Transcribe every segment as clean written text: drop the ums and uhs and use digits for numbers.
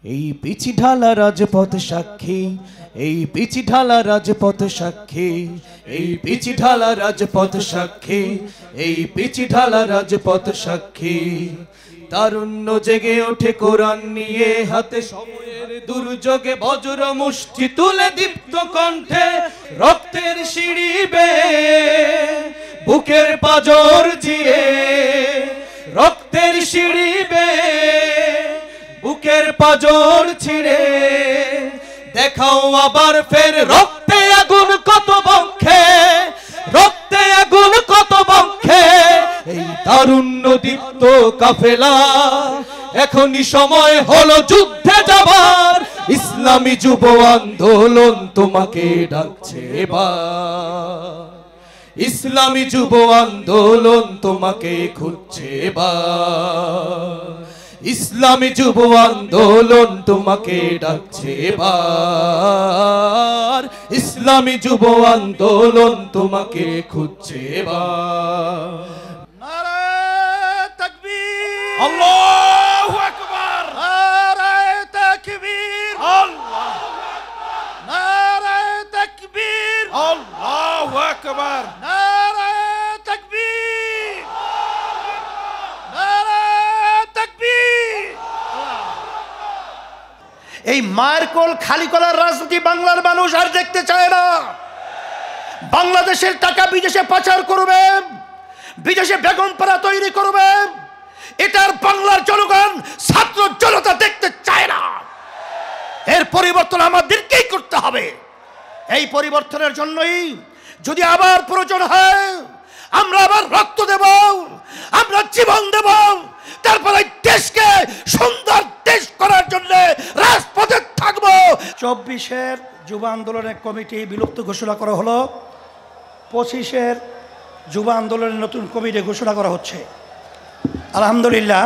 এই পিছি ঢালা রাজপথ সাক্ষী, এই পিছি ঢালা রাজপথ সাক্ষী, এই পিছি ঢালা রাজপথ সাক্ষী, এই পিছি ঢালা রাজপথ সাক্ষী। তারুণ্য জেগে ওঠে কোরআন নিয়ে হাতে, সময়ের দুর্যোগে বজ্র মুষ্টি তুলে দীপ্ত কণ্ঠে রক্তের সিঁড়ি বেয়ে বুকের পাজর জিয়ে, রক্তের সিঁড়ি বেয়ে বুকের পাজর ছিঁড়ে দেখাও আবার ফের রক্তে আগুন কত বক্ষে, রক্তে আগুন কত বক্ষে। এই তারুণ্য দীপ্ত কাফেলা এখনই সময় হলো যুদ্ধে যাবার, ইসলামী যুব আন্দোলন তোমাকে ডাকছে এবার, ইসলামী যুব আন্দোলন তোমাকে খুঁজছে এবার, ইসলামী যুব আন্দোলন তোমাকে ডাকছে এবার, ইসলামী যুব আন্দোলন তোমাকে খুঁজছে এবার। নারায়ে তাকবীর, আল্লাহু আকবার, নারায়ে তাকবীর, আল্লাহু আকবার, নারায়ে তাকবীর, আল্লাহু আকবার, নারায়ে তাকবীর, নারায়ে তাকবীর। এই মায়ের কোল খালি করার রাজনীতি বাংলার মানুষ আর দেখতে চায় না। বাংলাদেশের টাকা বিদেশে পাচার করবে, বিদেশে বেগমপাড়া তৈরি করবে, এটার বাংলার জনগণ ছাত্র জনতা দেখতে চায় না। এর পরিবর্তন আমাদেরকেই করতে হবে। এই পরিবর্তনের জন্যই যদি আবার প্রয়োজন হয় আমরা আবার রক্ত দেব, আমরা জীবন দেব, তারপরে দেশকে সুন্দর দেশ করার জন্য রাজপথে থাকব। 24-এর যুব আন্দোলনের কমিটি বিলুপ্ত ঘোষণা করা হলো, 25-এর যুব আন্দোলনের নতুন কমিটি ঘোষণা করা হচ্ছে। আলহামদুলিল্লাহ,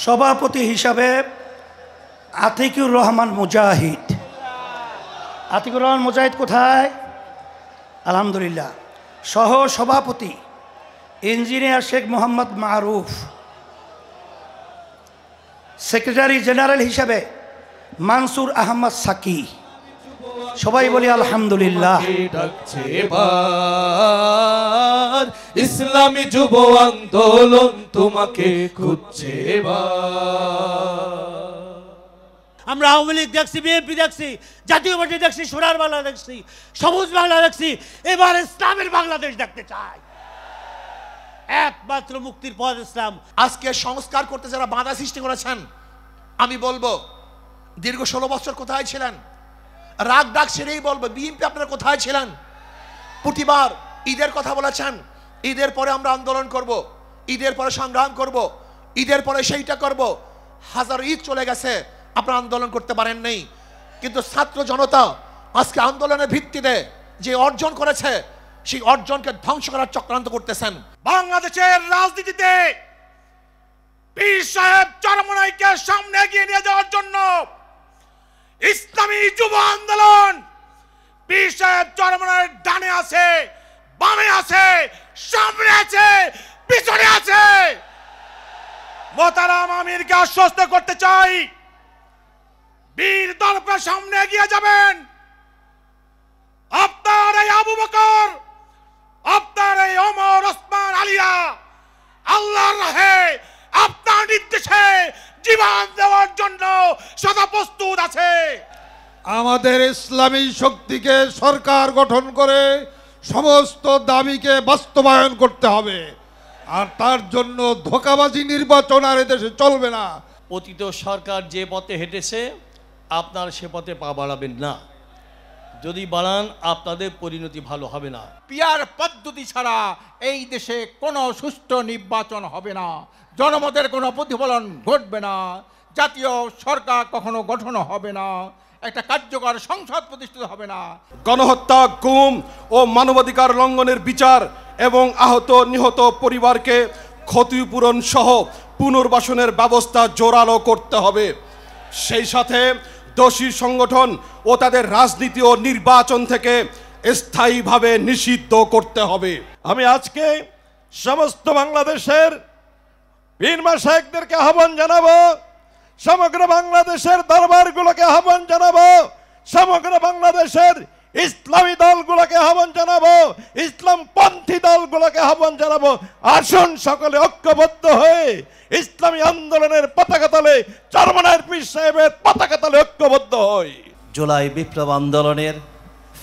সভাপতি হিসাবে আতিকুর রহমান মুজাহিদ। আতিকুর রহমান মুজাহিদ কোথায়? আলহামদুলিল্লাহ। সহ সভাপতি ইঞ্জিনিয়ার শেখ মোহাম্মদ মারুফ। সেক্রেটারি জেনারেল হিসাবে মানসুর আহমদ সাকি। সবাই বলি আলহামদুলিল্লাহ। ডাকছে এবার, ইসলামী যুব আন্দোলন তোমাকে খুঁজছে এবার। আমরা আওয়ামী লীগ দেখছি, বিএনপি দেখছি, জাতীয় পার্টি দেখছি, সোনার বাংলা দেখছি, সবুজ বাংলা দেখছি, এবার ইসলামের বাংলাদেশ দেখতে চাই। একমাত্র মুক্তির পথ ইসলাম। আজকে সংস্কার করতে যারা বাধা সৃষ্টি করেছেন, আমি বলবো দীর্ঘ 16 বছর কোথায় ছিলেন? রাগ ডাক সেরেই বলবো, বিএনপি আপনারা কোথায় ছিলেন? প্রতিবার ঈদের কথা বলেছেন, ঈদের পরে আমরা আন্দোলন করব, ঈদের পরে সংগ্রাম করব, ঈদের পরে সেইটা করব। হাজার ঈদ চলে গেছে, আপনারা আন্দোলন করতে পারেন নাই। কিন্তু ছাত্র জনতা আজকে আন্দোলনের ভিত্তিতে যে অর্জন করেছে, সেই অর্জনকে ধ্বংস করার চক্রান্ত করতেছেন। বাংলাদেশের রাজনীতিতে পীর সাহেব চরমনাইকে সামনে এগিয়ে নিয়ে যাওয়ার জন্য ইসলামী যুব আন্দোলন পীর সাহেব চরমনাইয়ের ডানে আছে, বামে আছে, সামনে আছে, পিছনে আছে। মোহতারাম আমিরকে আশ্বস্ত করতে চাই, বীর দর্পের সামনে এগিয়ে যাবেন। আপনার এই আবু বকর, আপনার এই ওমর, ওসমান, আলিয়া আল্লাহর রাহে আপনার নির্দেশে জীবন দেওয়ার জন্য সদা প্রস্তুত আছে। আমাদের ইসলামী শক্তিকে সরকার গঠন করে সমস্ত দাবিকে বাস্তবায়ন করতে হবে, আর তার জন্য ধোঁকাবাজি নির্বাচন আর এদেশে চলবে না। অতীত সরকার যে পথে হেঁটেছে আপনার সে পথে পা বাড়াবেন না। যদি বাড়ান আপনাদের পরিণতি ভালো হবে না। পিয়ার পদ্ধতি ছাড়া এই দেশে কোনো সুষ্ঠু নির্বাচন হবে না, জনমতের কোনো প্রতিফলন ঘটবে না, জাতীয় সরকার কখনো গঠন হবে না, একটা কার্যকর সংসদ প্রতিষ্ঠিত হবে না। গণহত্যা, গুম ও মানবাধিকার লঙ্ঘনের বিচার এবং আহত নিহত পরিবারকে ক্ষতিপূরণ সহ পুনর্বাসনের ব্যবস্থা জোরালো করতে হবে। সেই সাথে দোষী সংগঠন ও তাদের রাজনীতি ও নির্বাচন থেকে স্থায়ীভাবে নিষিদ্ধ করতে হবে। আমি আজকে সমস্ত বাংলাদেশের পীর মাশায়েখদেরকে আহ্বান জানাবো, সমগ্র বাংলাদেশের দরবারগুলোকে আহ্বান জানাবো, সমগ্র বাংলাদেশের ইসলামী দলগুলোকে আহ্বান জানাবো, ইসলামপন্থী দলগুলোকে আহ্বান জানাবো, আসুন সকলে ঐক্যবদ্ধ হয়ে ইসলামী আন্দোলনের পতাকা তলে, চরমনায়ের পীর সাহেবের পতাকা তলে ঐক্যবদ্ধ হই। জুলাই বিপ্লব আন্দোলনের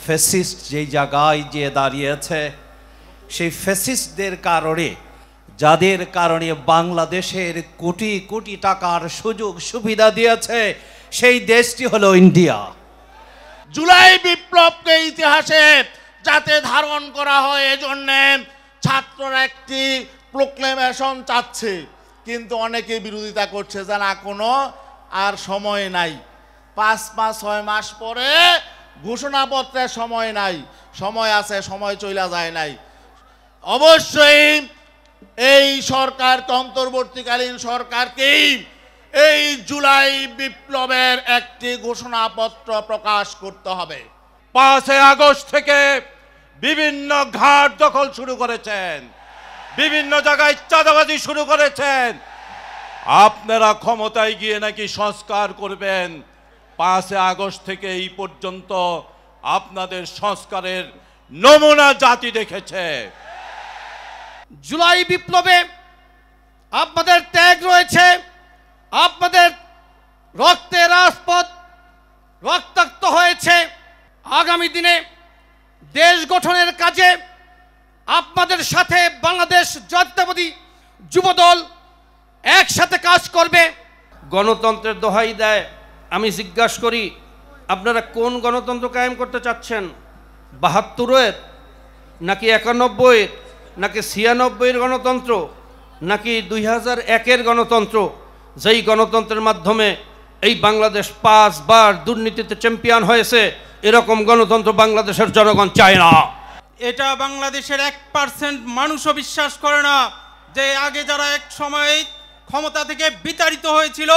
ফ্যাসিস্ট যেই জায়গায় যে দাঁড়িয়েছে, সেই ফ্যাসিস্টদের কারণে, যাদের কারণে বাংলাদেশের কোটি কোটি টাকার সুযোগ সুবিধা দিয়েছে, সেই দেশটি হলো ইন্ডিয়া। জুলাই বিপ্লবকে ইতিহাসে যাতে ধারণ করা হয় এজন্য ছাত্ররা একটি প্রোক্লেমেশন চাচ্ছে, কিন্তু অনেকে বিরোধিতা করছে যে না, কোনো আর সময় নাই, 5-6 মাস পরে ঘোষণাপত্রের সময় নাই, সময় আছে, সময় চলে যায় নাই। অবশ্যই এই সরকারকে, অন্তর্বর্তীকালীন সরকারকেই এই জুলাই বিপ্লবের একটি ঘোষণাপত্র প্রকাশ করতে হবে। 5 আগস্ট থেকে বিভিন্ন ঘাট দখল শুরু করেছেন, বিভিন্ন জায়গায় চাঁদাবাজি শুরু করেছেন। আপনারা ক্ষমতায় গিয়ে নাকি সংস্কার করবেন। 5 আগস্ট থেকে এই পর্যন্ত আপনাদের সংস্কারের নমুনা জাতি দেখেছে। জুলাই বিপ্লবে আপনাদের ত্যাগ রয়েছে, আপনাদের রক্তে রাজপথ রক্তাক্ত হয়েছে। আগামী দিনে দেশ গঠনের কাজে আপনাদের সাথে বাংলাদেশ জাতীয়তাবাদী যুবদল একসাথে কাজ করবে। গণতন্ত্রের দোহাই দেয়, আমি জিজ্ঞাসা করি, আপনারা কোন গণতন্ত্র কায়েম করতে চাচ্ছেন? 72-এর, নাকি 91-এর, নাকি 96-এর গণতন্ত্র, নাকি 2001-এর গণতন্ত্র, যেই গণতন্ত্রের মাধ্যমে এই বাংলাদেশ 5 বার দুর্নীতিতে চ্যাম্পিয়ন হয়েছে? এরকম গণতন্ত্র বাংলাদেশের জনগণ চায় না। এটা বাংলাদেশের 1% মানুষও বিশ্বাস করে না যে আগে যারা এক সময় ক্ষমতা থেকে বিতাড়িত হয়েছিল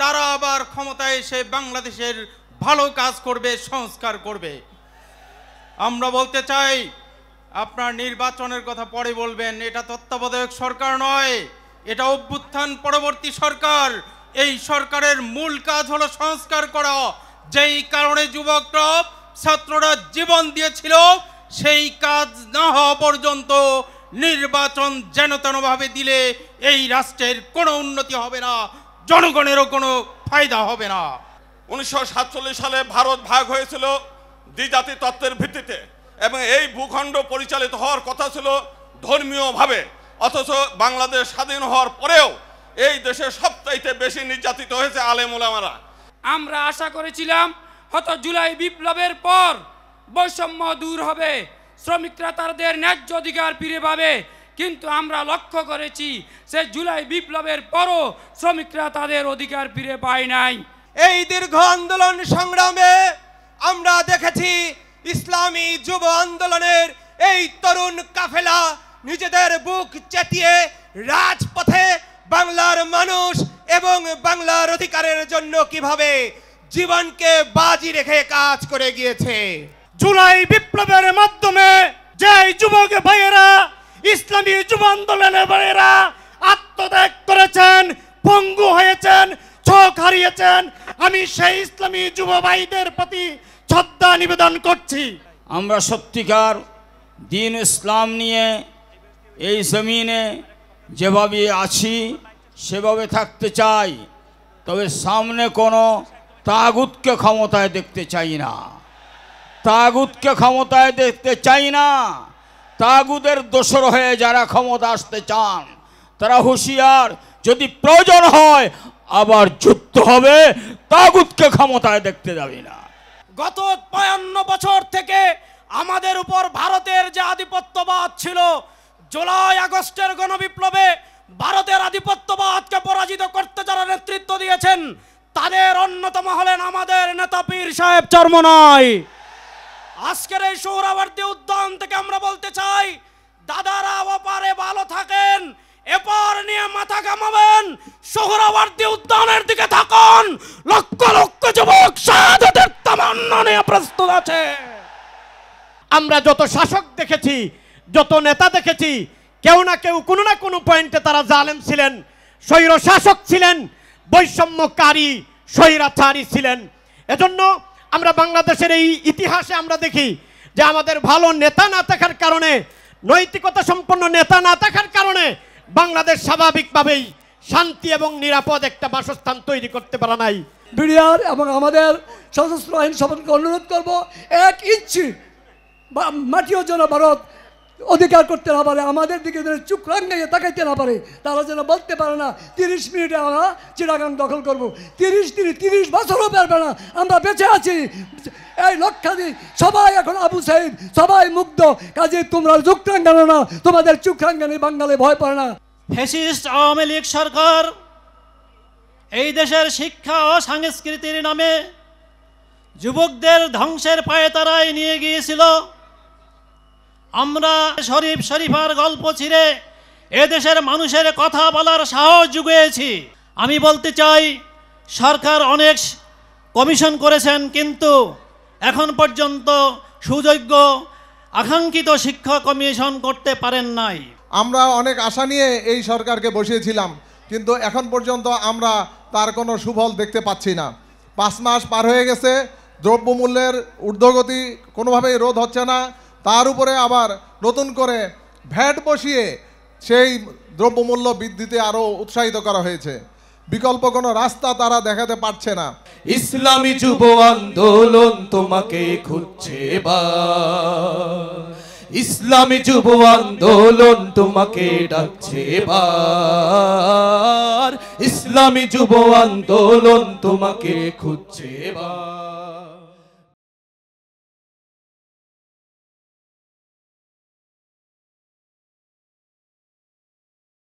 তারা আবার ক্ষমতায় এসে বাংলাদেশের ভালো কাজ করবে, সংস্কার করবে। আমরা বলতে চাই, আপনার নির্বাচনের কথা পরে বলবেন, এটা তত্ত্বাবধায়ক সরকার নয়, এটা অভ্যুত্থান পরবর্তী সরকার। এই সরকারের মূল কাজ হলো সংস্কার করা। যেই কারণে যুবকরা, ছাত্ররা জীবন দিয়েছিল, সেই কাজ না হওয়া পর্যন্ত নির্বাচন যেন তেনভাবে দিলে এই রাষ্ট্রের কোনো উন্নতি হবে না, জনগণেরও কোনো ফায়দা হবে না। 1947 সালে ভারত ভাগ হয়েছিল দ্বিজাতি তত্ত্বের ভিত্তিতে, এবং এই ভূখণ্ড পরিচালিত হওয়ার কথা ছিল ধর্মীয়ভাবে। অথচ বাংলাদেশ স্বাধীন হওয়ার পরেও এই দেশে সবচাইতে বেশি নির্যাতিত হয়েছে আলেম ওলামারা। আমরা আশা করেছিলাম হয়তো জুলাই বিপ্লবের পর বৈষম্য দূর হবে, শ্রমিকরা তাদের ন্যায্য অধিকার ফিরে পাবে, কিন্তু আমরা লক্ষ্য করেছি যে জুলাই বিপ্লবের পরও শ্রমিকরা তাদের অধিকার ফিরে পায় নাই। এই দীর্ঘ আন্দোলন সংগ্রামে আমরা দেখেছি ইসলামী যুব আন্দোলনের এই তরুণ কাফেলা নিজেদের বুক চেতিয়ে রাজপথে বাংলার মানুষ এবং বাংলার অধিকারের জন্য কিভাবে জীবনকে বাজি রেখে কাজ করে গিয়েছে। জুলাই বিপ্লবের মাধ্যমে যে যুবক ভাইয়েরা, ইসলামী যুব আন্দোলনের ভাইয়েরা আত্মত্যাগ করেছেন, পঙ্গু হয়েছেন, চোখ হারিয়েছেন, আমি সেই ইসলামী যুব ভাইদের প্রতি শ্রদ্ধা নিবেদন করছি। আমরা সত্যিকার দ্বীন ইসলাম নিয়ে এই জমিনে যেভাবে আছি সেভাবে থাকতে চাই, তবে সামনে কোনো তাগুতকে ক্ষমতায় দেখতে চাই না, তাগুতকে ক্ষমতায় দেখতে চাই না। তাগুদের দোসর হয়ে যারা ক্ষমতা আসতে চান তারা হুঁশিয়ার, যদি প্রয়োজন হয় আবার যুদ্ধ হবে, তাগুতকে ক্ষমতায় দেখতে যাবে না। গত 52 বছর থেকে আমাদের উপর ভারতের যে আধিপত্যবাদ ছিল, জুলাই আগস্টের গণবিপ্লবে ভারতের আধিপত্যবাদকে পরাজিত করতে যারা নেতৃত্ব দিয়েছেন তাদের অন্যতম হলেন আমাদের নেতা পীর সাহেব চরমনাই। আজকের এই সোহরাওয়ার্দী উদ্যান থেকে আমরা বলতে চাই, দাদারা ওপারে ভালো থাকেন, এপার নিয়ে মাথা ঘামাবেন, সোহরাওয়ার্দী উদ্যানের দিকে থাকুন। লক্ষ লক্ষ যুবক শাহাদাতের তামান্না নিয়ে প্রস্তুত আছে। আমরা যত শাসক দেখেছি, যত নেতা দেখেছি, কেউ না কেউ কোনো না কোনো পয়েন্টে তারা জালেম ছিলেন, স্বৈর শাসক ছিলেন। বৈষম্যকারী স্বৈরাচারী ছিলেন। এজন্য আমরা বাংলাদেশের এই ইতিহাসে আমরা দেখি যে আমাদের ভালো নেতা না থাকার কারণে, নৈতিকতা সম্পন্ন নেতা না থাকার কারণে বাংলাদেশ স্বাভাবিকভাবেই শান্তি এবং নিরাপদ একটা বাসস্থান তৈরি করতে পারে নাই। বিডিআর এবং আমাদের সশস্ত্র বাহিনী সবাইকে অনুরোধ করব, 1 ইঞ্চি মাটিও যেন ভারত অধিকার করতে না পারে, আমাদের দিকে যেন চোখ রাঙাইয়ে তাকাইতে না পারে, তারা যেন বলতে পারে না 30 মিনিটে আমরা চিটাগাং দখল করব, 30 বছরও পারবে না, আমরা বেঁচে আছি। এই লক্ষাধিক সবাই এখন আবু সাইদ, সবাই মুগ্ধ। কাজে তোমরা চোখ রাঙানো না, তোমাদের চোখ রাঙানি বাঙালি ভয় পায় না। ফ্যাসিস্ট আওয়ামী লীগ সরকার এই দেশের শিক্ষা ও সংস্কৃতির নামে যুবকদের ধ্বংসের পায়তারায় নিয়ে গিয়েছিল। আমরা শরীফার গল্প ছিঁড়ে এদেশের মানুষের কথা বলার সাহস জুগিয়েছি। আমি বলতে চাই, সরকার অনেক কমিশন করেছেন, কিন্তু এখন পর্যন্ত সুযোগ্য আকাঙ্ক্ষিত শিক্ষা কমিশন করতে পারেন নাই। আমরা অনেক আশা নিয়ে এই সরকারকে বসিয়েছিলাম, কিন্তু এখন পর্যন্ত আমরা তার কোনো সুফল দেখতে পাচ্ছি না। 5 মাস পার হয়ে গেছে, দ্রব্যমূল্যের ঊর্ধ্বগতি কোনোভাবেই রোধ হচ্ছে না। তার উপরে আবার নতুন করে ভ্যাট বসিয়ে সেই দ্রব্যমূল্য বৃদ্ধিতে আরও উৎসাহিত করা হয়েছে। বিকল্প কোনো রাস্তা তারা দেখাতে পারছে না। ইসলামী যুব আন্দোলন তোমাকে খুঁজছে এবার, ইসলামী যুব আন্দোলন তোমাকে ডাকছে এবার, ইসলামী যুব আন্দোলন তোমাকে খুঁজছে এবার।